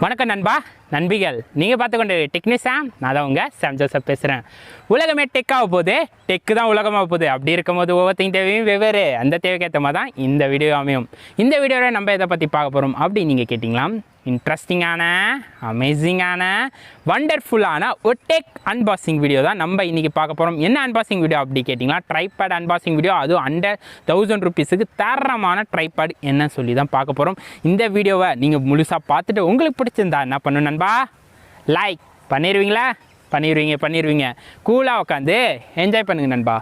வணக்கம் நண்பா நண்பிகள், நீங்கள் பார்த்துக்கொண்டு டெக்னிக் சாம். நான் தான் உங்கள் சாம் ஜோசப் பேசுகிறேன். உலகமே டெக்காக போகுது, டெக்கு தான் உலகமாக போகுது. அப்படி இருக்கும்போது ஒவ்வொருத்தையும் தேவையும் வெவ்வேறு, அந்த தேவைக்கேற்ற மாதிரி தான் இந்த வீடியோ அமையும். இந்த வீடியோவில் நம்ம எதை பற்றி பார்க்க போகிறோம் அப்படி நீங்கள் கேட்டிங்களா, இன்ட்ரெஸ்டிங்கான, அமேசிங்கான, வண்டர்ஃபுல்லான ஒரு டெக் அன்பாக்சிங் வீடியோ தான் நம்ம இன்றைக்கி பார்க்க போகிறோம். என்ன அன்பாக்சிங் வீடியோ அப்படி கேட்டிங்களா, ட்ரைபேட் அன்பாக்சிங் வீடியோ. அதுவும் அண்டர் 1000 ரூபீஸுக்கு தரமான ட்ரைபேட் என்ன சொல்லி தான் பார்க்க போகிறோம். இந்த வீடியோவை நீங்கள் முழுசாக பார்த்துட்டு உங்களுக்கு பிடிச்சிருந்தா என்ன பண்ணணும் நண்பா, லைக் பண்ணிடுவீங்களா? பண்ணிடுவீங்க. கூலாக உட்காந்து என்ஜாய் பண்ணுங்க நண்பா.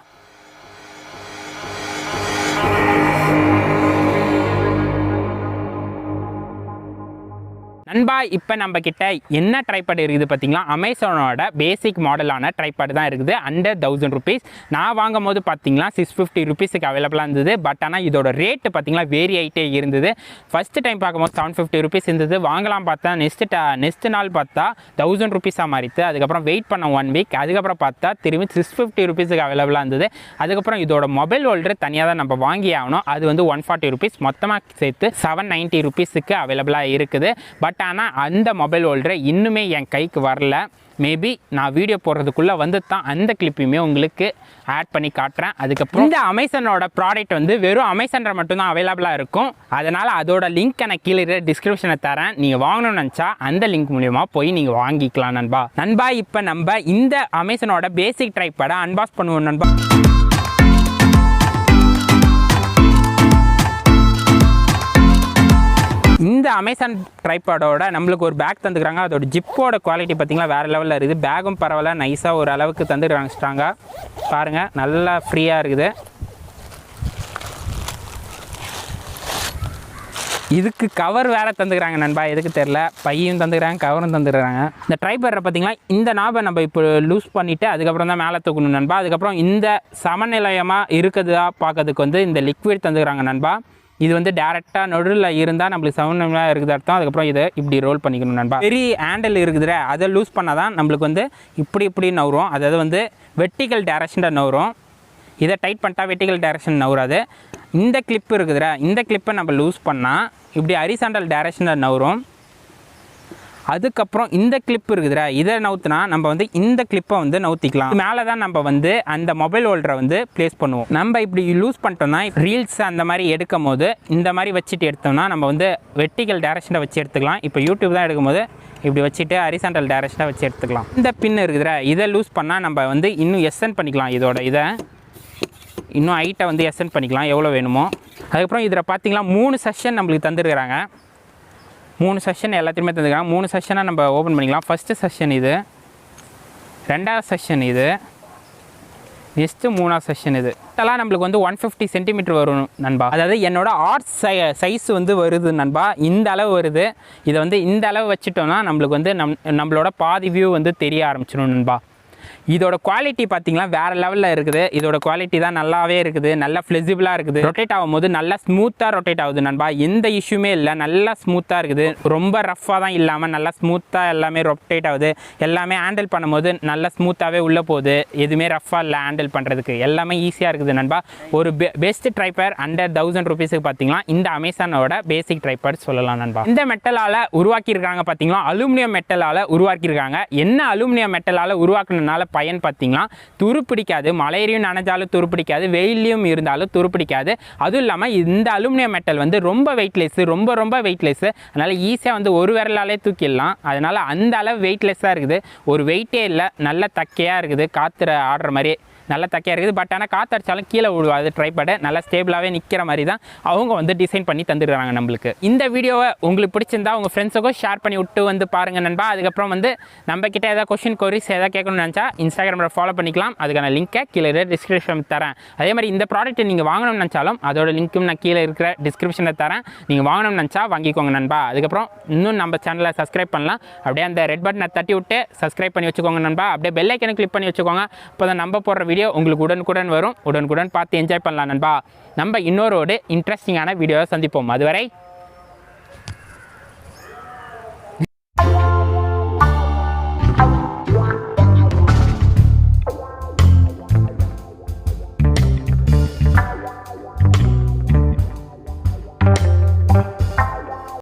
நண்பா, இப்போ நம்ம கிட்ட என்ன ட்ரைபேட் இருக்குது பார்த்தீங்களா, அமேசானோட பேசிக் மாடலான ட்ரைபேட் தான் இருக்குது. Under 1000 rupees. நான் வாங்கும் போது பார்த்தீங்களா 650 ரூபீஸுக்கு அவைலபிளாக இருந்தது. பட் ஆனால் இதோட ரேட்டு பார்த்தீங்களா வேரி ஆகிட்டே இருந்தது. ஃபஸ்ட்டு டைம் பார்க்கும்போது 750 ரூபீஸ் இருந்தது. வாங்கலாம் பார்த்தா நெக்ஸ்ட் நாள் பார்த்தா 1000 ரூபீஸாக மாறித்து. அதுக்கப்புறம் வெயிட் பண்ண 1 வீக். அதுக்கப்புறம் பார்த்தா திரும்பி 650 ரூபீஸுக்கு அவைலபிளாக இருந்தது. அதுக்கப்புறம் இதோட மொபைல் ஹோல்டர் தனியாக தான் நம்ம வாங்கி ஆகணும். அது வந்து 140 ரூபீஸ், மொத்தமாக சேர்த்து 790 ரூபீஸுக்கு அவைலபிளாக இருக்குது. பட் ஆனால் அந்த மொபைல் ஹோல்டரை இன்னுமே என் கைக்கு வரல. மேபி நான் வீடியோ போடுறதுக்குள்ளே வந்து தான் அந்த கிளிப்பையுமே உங்களுக்கு ஆட் பண்ணி காட்டுறேன். அதுக்கப்புறம் இந்த அமேசானோட ப்ராடக்ட் வந்து வெறும் அமேசானில் மட்டும்தான் அவைலபிளாக இருக்கும். அதனால் அதோட லிங்க் எனக்கு கீழே டிஸ்கிரிப்ஷனை தரேன். நீங்கள் வாங்கணும்னு நினச்சா அந்த லிங்க் மூலிமா போய் நீங்கள் வாங்கிக்கலாம் நண்பா. இப்போ நம்ம இந்த அமேசானோட பேசிக் ட்ரைபேடை அன்பாக்ஸ் பண்ணுவோம் நண்பா. இந்த அமேசான் ட்ரைபேடோட நம்மளுக்கு ஒரு பேக் தந்துக்கிறாங்க. அதோட ஜிப்போட குவாலிட்டி பார்த்திங்களா வேறு லெவலில் இருக்குது. பேகும் பரவாயில்ல, நைஸாக ஒரு அளவுக்கு தந்துக்கிறாங்க. ஸ்ட்ராங்காக பாருங்கள், நல்லா ஃப்ரீயாக இருக்குது. இதுக்கு கவர் வேறு தந்துக்கிறாங்க நண்பா, எதுக்கு தெரில. பையும் தந்துக்கிறாங்க, கவரும் தந்துக்கிறாங்க. இந்த ட்ரைபேடை பார்த்திங்களா இந்த நாபை நம்ம இப்போ லூஸ் பண்ணிவிட்டு அதுக்கப்புறம் தான் மேலே தூக்கணும் நண்பா. அதுக்கப்புறம் இந்த சமநிலையமாக இருக்குதா பார்க்கறதுக்கு வந்து இந்த லிக்விட் தந்துக்கிறாங்க நண்பா. இது வந்து டேரெக்டாக நடுவில் இருந்தால் நம்மளுக்கு சவுண்டாக இருக்குது அர்த்தம். அதுக்கப்புறம் இதை இப்படி ரோல் பண்ணிக்கணும் நண்பா. பெரிய ஹேண்டில் இருக்குது, அதை லூஸ் பண்ணால் தான் நம்மளுக்கு வந்து இப்படி நவுறும். அதாவது வந்து வெர்டிகல் டைரக்ஷனில் நவுறும். இதை டைட் பண்ணிட்டா வெர்டிகல் டைரக்ஷன் நவுறாது. இந்த கிளிப்பு இருக்குதுற, இந்த கிளிப்பை நம்ம லூஸ் பண்ணால் இப்படி ஹரிசாண்டல் டைரக்ஷனில் நவுறும். அதுக்கப்புறம் இந்த கிளிப் இருக்குதுற, இதை நவுத்துனா நம்ம வந்து இந்த கிளிப்பை வந்து நவுத்திக்கலாம். மேலே தான் நம்ம வந்து அந்த மொபைல் ஹோல்டரை வந்து ப்ளேஸ் பண்ணுவோம். நம்ம இப்படி லூஸ் பண்ணிட்டோம்னா ரீல்ஸ் அந்த மாதிரி எடுக்கும் போது இந்த மாதிரி வச்சுட்டு எடுத்தோம்னா நம்ம வந்து வெர்டிகல் டைரக்ஷனை வச்சு எடுத்துக்கலாம். இப்போ யூடியூப் தான் எடுக்கும்போது இப்படி வச்சுட்டு ஹரிசாண்டல் டைரக்ஷனை வச்சு எடுத்துக்கலாம். இந்த பின் இருக்குதுற, இதை லூஸ் பண்ணால் நம்ம வந்து இன்னும் எக்ஸ்டெண்ட் பண்ணிக்கலாம். இதை இன்னும் ஹைட்டை வந்து எக்ஸ்டெண்ட் பண்ணிக்கலாம் எவ்வளோ வேணுமோ. அதுக்கப்புறம் இதில் பார்த்தீங்கன்னா 3 செஷன் நம்மளுக்கு தந்துருக்கிறாங்க. 3 செஷன் எல்லாத்தையுமே தந்துருக்காங்க. 3 செஷனாக நம்ம ஓப்பன் பண்ணிக்கலாம். ஃபஸ்ட்டு செஷன் இது, 2வது செஷன் இது, நெக்ஸ்ட்டு 3வது செஷன் இது. இதெல்லாம் நம்மளுக்கு வந்து 150 சென்டிமீட்டர் வரும் நண்பா. அதாவது என்னோட ஆர்ட் சைஸ் வந்து வருது நண்பா, இந்த அளவு வருது. இதை வந்து இந்த அளவு வச்சுட்டோம்னா நம்மளுக்கு வந்து நம்மளோட பாதி வியூ வந்து தெரிய ஆரம்பிச்சிடும் நண்பா. இதோட குவாலிட்டி பார்த்தீங்கன்னா வேறு லெவலில் இருக்குது. இதோட குவாலிட்டி தான் நல்லாவே இருக்குது, நல்லா ஃப்ளெக்சிபிளாக இருக்குது. ரொட்டேட் ஆகும்போது நல்லா ஸ்மூத்தாக ரொட்டேட் ஆகுது நண்பா. எந்த இஷ்யூமே இல்லை, நல்லா ஸ்மூத்தாக இருக்குது. ரொம்ப ரஃப்பாக தான் இல்லாமல் நல்லா ஸ்மூத்தாக எல்லாமே ரொட்டேட் ஆகுது. எல்லாமே ஹேண்டில் பண்ணும்போது நல்லா ஸ்மூத்தாகவே உள்ளே போகுது. எதுவுமே ரஃப்பாக இல்லை ஹேண்டில் பண்ணுறதுக்கு, எல்லாமே ஈஸியாக இருக்குது நண்பா. ஒரு பெஸ்ட் ட்ரைபேட் அண்டர் 1000 ரூபீஸுக்கு பார்த்தீங்கன்னா இந்த அமேசானோட பேசிக் ட்ரைபேட் சொல்லலாம் நண்பா. இந்த மெட்டலால் உருவாக்கியிருக்காங்க பார்த்தீங்களா, அலுமினியம் மெட்டலால் உருவாக்கியிருக்காங்க. என்ன அலுமினியம் மெட்டலால் உருவாக்குனதுனால பயன் பார்த்தீங்கன்னா துருப்பிடிக்காது. மழையிலையும் நனைஞ்சாலும் துருப்பிடிக்காது, வெயிலையும் இருந்தாலும் துருப்பிடிக்காது. அதுவும் இல்லாமல் இந்த அலுமினியம் மெட்டல் வந்து ரொம்ப வெயிட்லெஸ், ரொம்ப வெயிட்லெஸ். அதனால் ஈஸியாக வந்து ஒரு விரலாலே தூக்கிடலாம். அதனால் அந்த அளவு வெயிட்லெஸ்ஸாக இருக்குது. ஒரு வெயிட்டே இல்லை, நல்ல தக்கையாக இருக்குது. காற்று ஆடுற மாதிரி நல்ல தக்கையாக இருக்குது. பட் ஆனால் காற்றடிச்சாலும் கீழே விழுவாது. ட்ரைபேடை நல்லா ஸ்டேபிளாகவே நிற்கிற மாதிரி தான் அவங்க வந்து டிசைன் பண்ணி தந்துடுறாங்க நம்மளுக்கு. இந்த வீடியோவை உங்களுக்கு பிடிச்சிருந்தா உங்கள் ஃப்ரெண்ட்ஸுக்கும் ஷேர் பண்ணி விட்டு வந்து பாருங்கள் நண்பா. அதுக்கப்புறம் வந்து நம்ம கிட்ட ஏதாவது கொஸ்டின் கொரிஸ் ஏதாவது கேட்கணும்னு நினச்சா இன்ஸ்டாகிராமில் ஃபாலோ பண்ணிக்கலாம். அதுக்கான லிங்க்கை கீழே டிஸ்கிரிப்ஷன் தரேன். அதே மாதிரி இந்த ப்ராடக்ட்டை நீங்கள் வாங்கணும்னு நினச்சாலும் அதோட லிங்க்கும் நான் கீழே இருக்கிற டிஸ்கிரிப்ஷனில் தரேன். நீங்கள் வாங்கணும்னு நினச்சா வாங்கிக்கோங்க நண்பா. அதுக்கப்புறம் இன்னும் நம்ம சேனலை சப்ஸ்கிரைப் பண்ணலாம். அப்படியே அந்த ரெட் பட்டனை தட்டி விட்டு சப்ஸ்கிரைப் பண்ணி வச்சுக்கோங்க நண்பா. அப்படியே பெல் ஐக்கனை கிளிக் பண்ணி வச்சுக்கோங்க. இப்போ தான் நம்ம போடுற வீடியோ உங்களுக்கு உடனுக்குடன் வரும். உடனுக்குடன் பார்த்து என்ஜாய் பண்ணலாம் நண்பா. நம்ம இன்னொரு இன்ட்ரெஸ்டிங்கான வீடியோவை சந்திப்போம். அதுவரை